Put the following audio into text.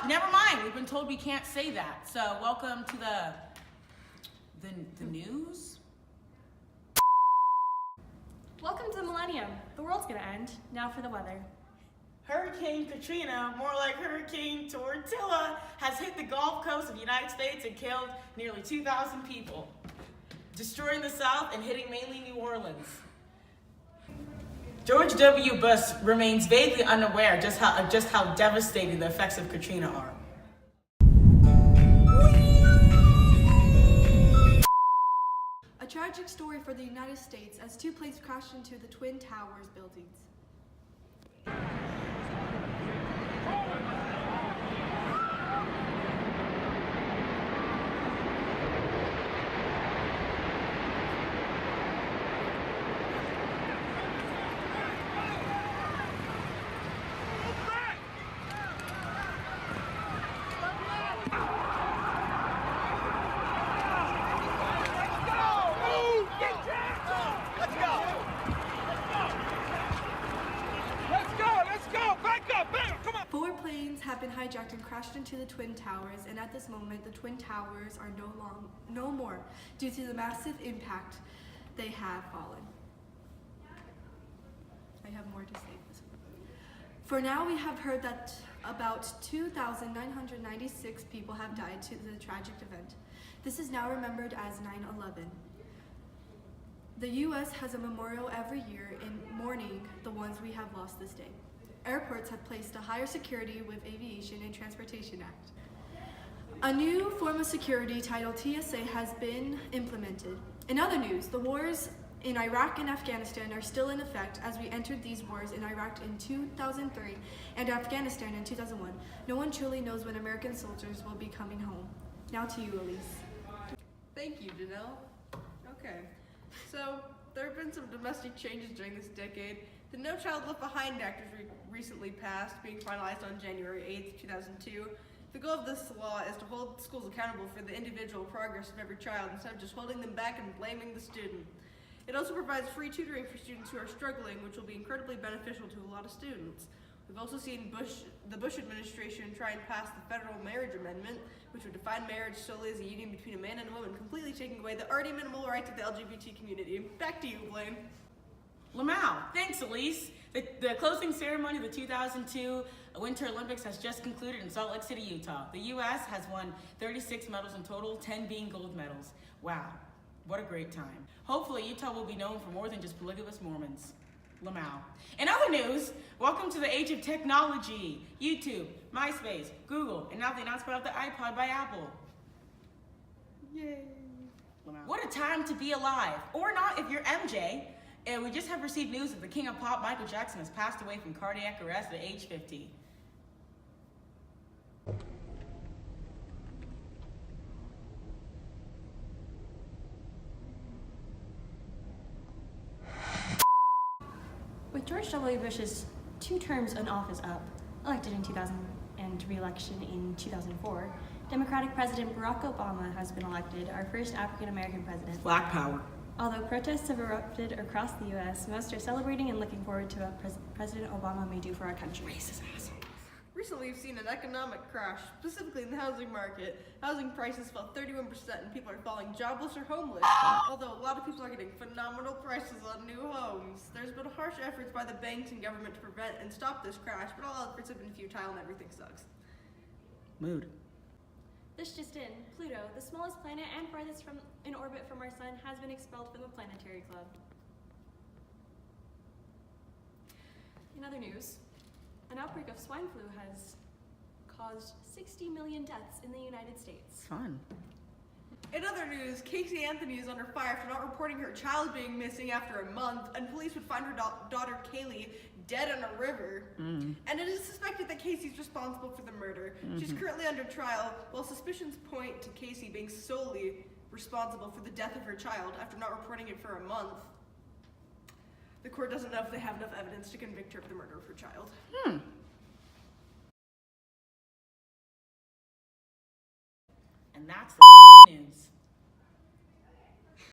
Never mind. We've been told we can't say that. So welcome to the news. Welcome to the millennium. The world's gonna end. Now for the weather. Hurricane Katrina, more like Hurricane Tortilla, has hit the Gulf Coast of the United States and killed nearly 2,000 people, destroying the South and hitting mainly New Orleans. George W. Bush remains vaguely unaware just how devastating the effects of Katrina are. A tragic story for the United States as two planes crashed into the Twin Towers buildings. Four planes have been hijacked and crashed into the Twin Towers, and at this moment, the Twin Towers are no more due to the massive impact they have fallen. I have more to say. For now, we have heard that about 2,996 people have died to the tragic event. This is now remembered as 9/11. The U.S. has a memorial every year in mourning the ones we have lost this day. Airports have placed a higher security with Aviation and Transportation Act. A new form of security titled TSA has been implemented. In other news, the wars in Iraq and Afghanistan are still in effect as we entered these wars in Iraq in 2003 and Afghanistan in 2001. No one truly knows when American soldiers will be coming home. Now to you, Elise. Thank you, Janelle. Okay, so there have been some domestic changes during this decade. The No Child Left Behind Act was recently passed, being finalized on January 8th, 2002. The goal of this law is to hold schools accountable for the individual progress of every child instead of just holding them back and blaming the student. It also provides free tutoring for students who are struggling, which will be incredibly beneficial to a lot of students. We've also seen the Bush administration try and pass the federal marriage amendment, which would define marriage solely as a union between a man and a woman, completely taking away the already minimal rights of the LGBT community. Back to you, Blaine. Lamau, thanks, Elise. The closing ceremony of the 2002 Winter Olympics has just concluded in Salt Lake City, Utah. The U.S. has won 36 medals in total, 10 being gold medals. Wow, what a great time. Hopefully, Utah will be known for more than just polygamous Mormons. Lamau. In other news, welcome to the age of technology. YouTube, MySpace, Google, and now the announcement of the iPod by Apple. Yay. Lamau. What a time to be alive. Or not if you're MJ. And we just have received news that the king of pop, Michael Jackson, has passed away from cardiac arrest at age 50. With George W. Bush's 2 terms in office up, elected in 2000 and re-election in 2004, Democratic President Barack Obama has been elected, our first African-American president. Black power. Although protests have erupted across the U.S., most are celebrating and looking forward to what President Obama may do for our country. Racist assholes. Recently, we've seen an economic crash, specifically in the housing market. Housing prices fell 31% and people are falling jobless or homeless. Although a lot of people are getting phenomenal prices on new homes. There's been harsh efforts by the banks and government to prevent and stop this crash, but all efforts have been futile and everything sucks. Mood. This just in, Pluto, the smallest planet and farthest in orbit from our sun, has been expelled from the Planetary Club. In other news, an outbreak of swine flu has caused 60 million deaths in the United States. Fun. In other news, Casey Anthony is under fire for not reporting her child being missing after a month, and police would find her daughter Kaylee dead in a river. And it is suspected that Casey's responsible for the murder. She's currently under trial, while suspicions point to Casey being solely responsible for the death of her child after not reporting it for a month. The court doesn't know if they have enough evidence to convict her of the murder of her child. And that's the news.